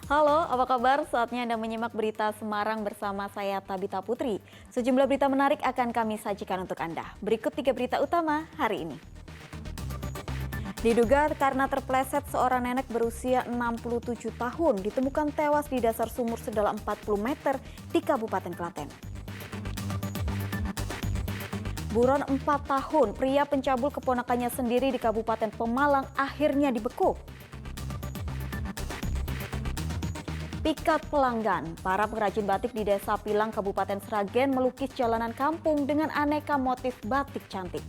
Halo, apa kabar? Saatnya Anda menyimak berita Semarang bersama saya Tabita Putri. Sejumlah berita menarik akan kami sajikan untuk Anda. Berikut 3 berita utama hari ini. Diduga karena terpleset seorang nenek berusia 67 tahun ditemukan tewas di dasar sumur sedalam 40 meter di Kabupaten Klaten. Buron 4 tahun, pria pencabul keponakannya sendiri di Kabupaten Pemalang akhirnya dibekuk. Pikat pelanggan, para pengrajin batik di Desa Pilang, Kabupaten Sragen melukis jalanan kampung dengan aneka motif batik cantik.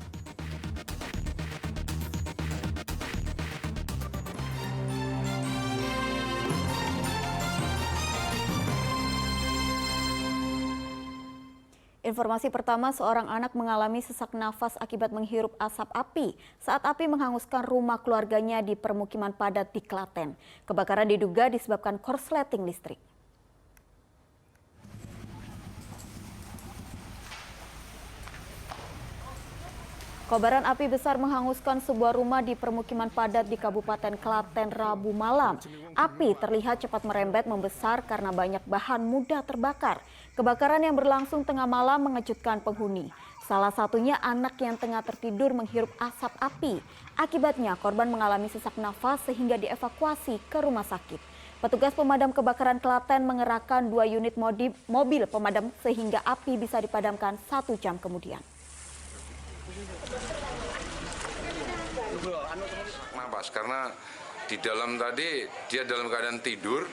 Informasi pertama, seorang anak mengalami sesak nafas akibat menghirup asap api saat api menghanguskan rumah keluarganya di permukiman padat di Klaten. Kebakaran diduga disebabkan korsleting listrik. Kobaran api besar menghanguskan sebuah rumah di permukiman padat di Kabupaten Klaten Rabu malam. Api terlihat cepat merembet membesar karena banyak bahan mudah terbakar. Kebakaran yang berlangsung tengah malam mengejutkan penghuni. Salah satunya anak yang tengah tertidur menghirup asap api. Akibatnya korban mengalami sesak nafas sehingga dievakuasi ke rumah sakit. Petugas pemadam kebakaran Klaten mengerahkan 2 unit mobil pemadam sehingga api bisa dipadamkan 1 jam kemudian. Nafas karena di dalam tadi dia dalam keadaan tidur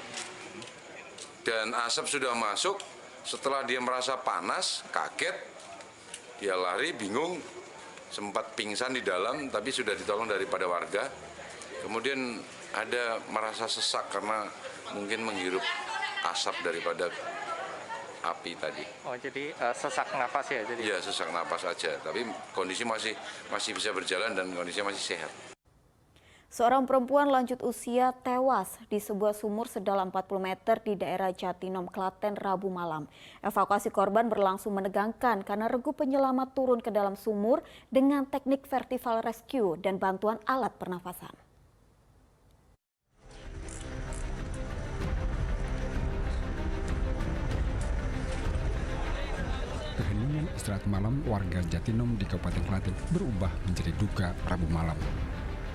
dan asap sudah masuk. Setelah dia merasa panas, kaget, dia lari bingung, sempat pingsan di dalam tapi sudah ditolong daripada warga. Kemudian ada merasa sesak karena mungkin menghirup asap daripada api tadi. Oh, jadi sesak nafas ya? Iya, sesak nafas aja, tapi kondisi masih bisa berjalan dan kondisinya masih sehat. Seorang perempuan lanjut usia tewas di sebuah sumur sedalam 40 meter di daerah Jatinom, Klaten, Rabu malam. Evakuasi korban berlangsung menegangkan karena regu penyelamat turun ke dalam sumur dengan teknik vertical rescue dan bantuan alat pernafasan. Keheningan istirahat malam warga Jatinom di Kabupaten Klaten berubah menjadi duka Rabu malam.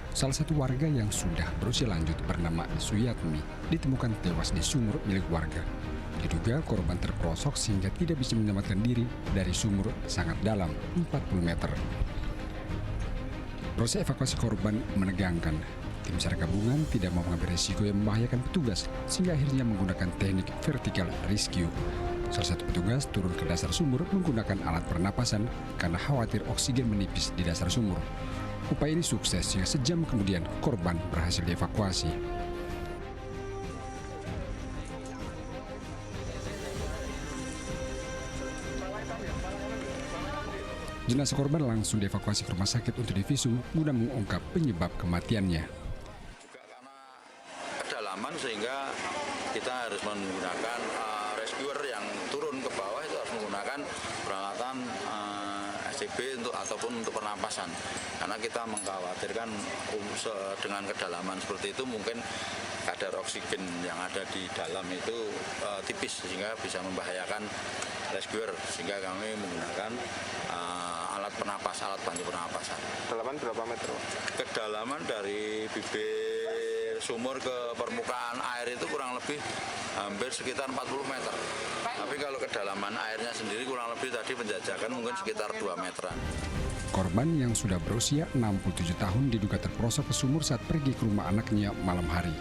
Salah satu warga yang sudah berusia lanjut bernama Suyatmi ditemukan tewas di sumur milik warga. Diduga korban terperosok sehingga tidak bisa menyelamatkan diri dari sumur sangat dalam 40 meter. Proses evakuasi korban menegangkan. Tim SAR gabungan tidak mau mengambil risiko yang membahayakan petugas sehingga akhirnya menggunakan teknik vertical rescue. Salah satu petugas turun ke dasar sumur menggunakan alat pernapasan karena khawatir oksigen menipis di dasar sumur. Upaya ini sukses sehingga sejam kemudian korban berhasil dievakuasi. Jenazah korban langsung dievakuasi ke rumah sakit untuk divisum guna mengungkap penyebab kematiannya. Juga karena kedalaman sehingga kita harus menggunakan rescuer yang turun ke bawah itu harus menggunakan peralatan SCB ataupun untuk pernapasan, karena kita mengkhawatirkan dengan kedalaman seperti itu mungkin kadar oksigen yang ada di dalam itu tipis sehingga bisa membahayakan rescuer, sehingga kami menggunakan alat bantu pernapasan. Kedalaman berapa meter? Kedalaman dari bibir sumur ke permukaan air itu kurang lebih hampir sekitar 40 meter. Tapi kalau kedalaman airnya sendiri kurang lebih tadi penjajakan mungkin sekitar 2 meteran. Korban yang sudah berusia 67 tahun diduga terperosok ke sumur saat pergi ke rumah anaknya malam hari.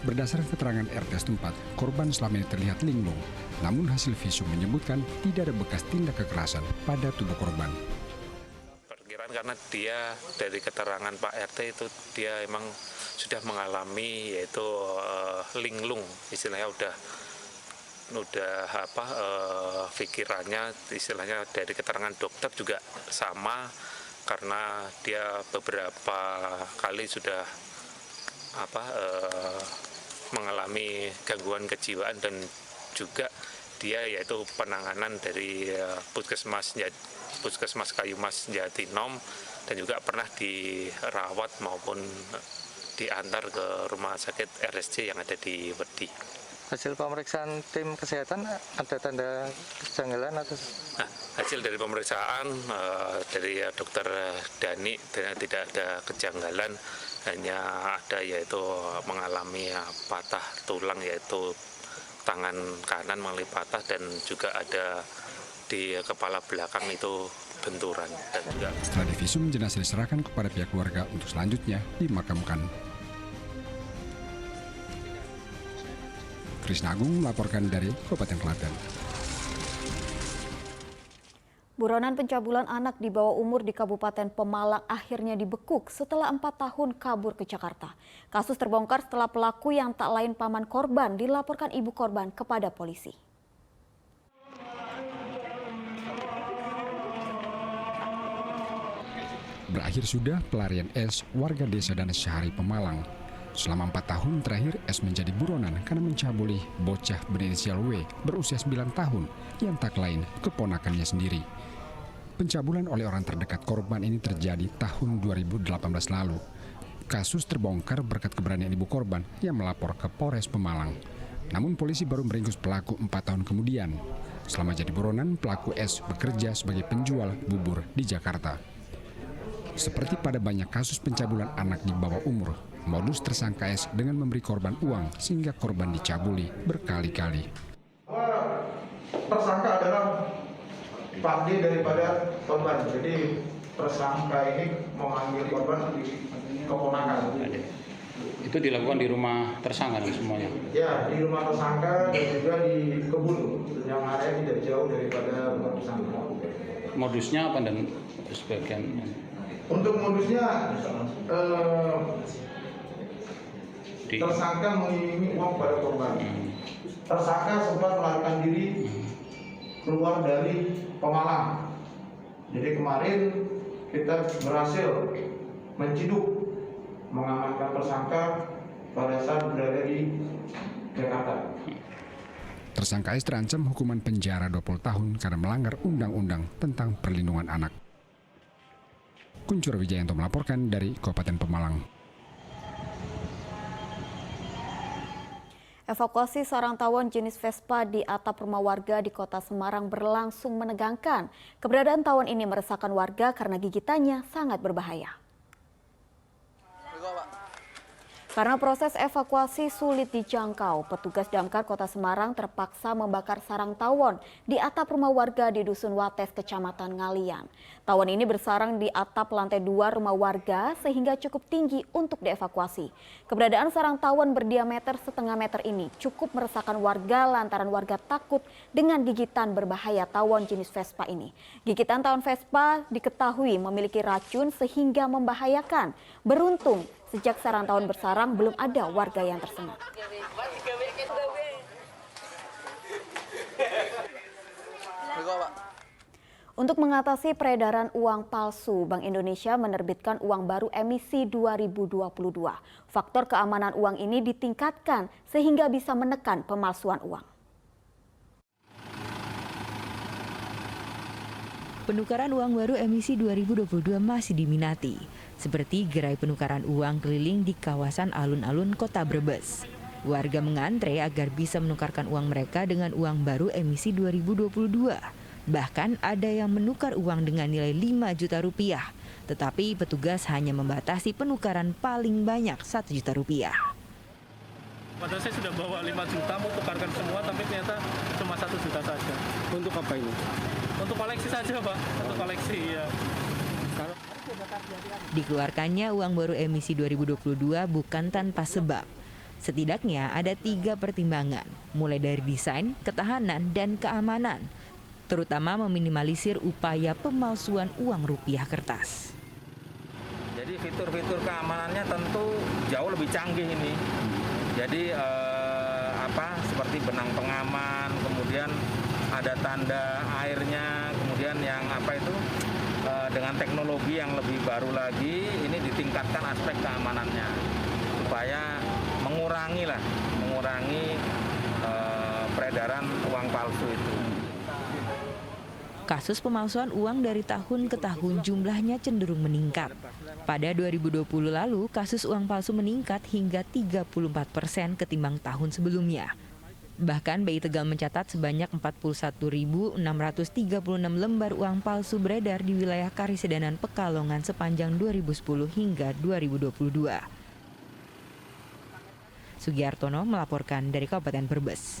Berdasarkan keterangan RT setempat, korban selama ini terlihat linglung. Namun hasil visum menyebutkan tidak ada bekas tindak kekerasan pada tubuh korban. Perkiraan karena dia dari keterangan Pak RT itu dia emang sudah mengalami yaitu linglung, istilahnya udah pikirannya istilahnya dari keterangan dokter juga sama karena dia beberapa kali sudah mengalami gangguan kejiwaan dan juga dia yaitu penanganan dari Puskesmas Kayumas Jatinom dan juga pernah dirawat maupun diantar ke rumah sakit RSJ yang ada di Wedi. Hasil pemeriksaan tim kesehatan ada tanda kejanggalan atau? Nah, hasil dari pemeriksaan dari dokter Dani tidak ada kejanggalan, hanya ada yaitu mengalami patah tulang, yaitu tangan kanan mengalami patah, dan juga ada di kepala belakang itu benturan. Dan juga Setelah divisum, jenazah diserahkan kepada pihak keluarga untuk selanjutnya dimakamkan. Krisna Agung melaporkan dari Kabupaten Klaten. Buronan pencabulan anak di bawah umur di Kabupaten Pemalang akhirnya dibekuk setelah 4 tahun kabur ke Jakarta. Kasus terbongkar setelah pelaku yang tak lain paman korban dilaporkan ibu korban kepada polisi. Berakhir sudah pelarian S, warga desa Danesari Pemalang. Selama 4 tahun terakhir, S menjadi buronan karena mencabuli bocah berinisial W berusia 9 tahun yang tak lain keponakannya sendiri. Pencabulan oleh orang terdekat korban ini terjadi tahun 2018 lalu. Kasus terbongkar berkat keberanian ibu korban yang melapor ke Polres Pemalang. Namun polisi baru meringkus pelaku 4 tahun kemudian. Selama jadi buronan, pelaku S bekerja sebagai penjual bubur di Jakarta. Seperti pada banyak kasus pencabulan anak di bawah umur, modus tersangka S dengan memberi korban uang sehingga korban dicabuli berkali-kali. Tersangka adalah Pak D daripada korban. Jadi tersangka ini mengambil korban keponakan. Itu dilakukan di rumah tersangka dan semuanya? Ya, di rumah tersangka dan juga di kebun yang area tidak jauh daripada rumah tersangka. Modusnya apa dan sebagian? Untuk modusnya tersangka mengiming uang pada korban. Tersangka sempat melarikan diri keluar dari Pemalang. Jadi kemarin kita berhasil menciduk, mengamankan tersangka pada saat berada di Jakarta. Tersangka S terancam hukuman penjara 20 tahun karena melanggar undang-undang tentang perlindungan anak. Kuncoro Wijayanto melaporkan dari Kabupaten Pemalang. Evakuasi seorang tawon jenis Vespa di atap rumah warga di Kota Semarang berlangsung menegangkan. Keberadaan tawon ini meresahkan warga karena gigitannya sangat berbahaya. Karena proses evakuasi sulit dijangkau, petugas damkar Kota Semarang terpaksa membakar sarang tawon di atap rumah warga di Dusun Wates, Kecamatan Ngalian. Tawon ini bersarang di atap lantai 2 rumah warga sehingga cukup tinggi untuk dievakuasi. Keberadaan sarang tawon berdiameter setengah meter ini cukup meresahkan warga lantaran warga takut dengan gigitan berbahaya tawon jenis Vespa ini. Gigitan tawon Vespa diketahui memiliki racun sehingga membahayakan. Beruntung, sejak sarang tawon bersarang, belum ada warga yang tersengat. Untuk mengatasi peredaran uang palsu, Bank Indonesia menerbitkan uang baru emisi 2022. Faktor keamanan uang ini ditingkatkan sehingga bisa menekan pemalsuan uang. Penukaran uang baru emisi 2022 masih diminati, seperti gerai penukaran uang keliling di kawasan alun-alun Kota Brebes. Warga mengantre agar bisa menukarkan uang mereka dengan uang baru emisi 2022. Bahkan ada yang menukar uang dengan nilai 5 juta rupiah, tetapi petugas hanya membatasi penukaran paling banyak 1 juta rupiah. Padahal saya sudah bawa 5 juta mau tukarkan semua, tapi ternyata cuma 1 juta saja. Untuk apa ini? Untuk koleksi saja, Pak. Untuk koleksi, ya. Dikeluarkannya uang baru emisi 2022 bukan tanpa sebab. Setidaknya ada 3 pertimbangan, mulai dari desain, ketahanan, dan keamanan, terutama meminimalisir upaya pemalsuan uang rupiah kertas. Jadi fitur-fitur keamanannya tentu jauh lebih canggih ini. Jadi seperti benang pengaman, kemudian ada tanda airnya, kemudian yang dengan teknologi yang lebih baru lagi, ini ditingkatkan aspek keamanannya supaya mengurangi peredaran uang palsu itu. Kasus pemalsuan uang dari tahun ke tahun jumlahnya cenderung meningkat. Pada 2020 lalu, kasus uang palsu meningkat hingga 34% ketimbang tahun sebelumnya. Bahkan BI Tegal mencatat sebanyak 41.636 lembar uang palsu beredar di wilayah Karisidenan Pekalongan sepanjang 2010 hingga 2022. Sugiartono melaporkan dari Kabupaten Brebes.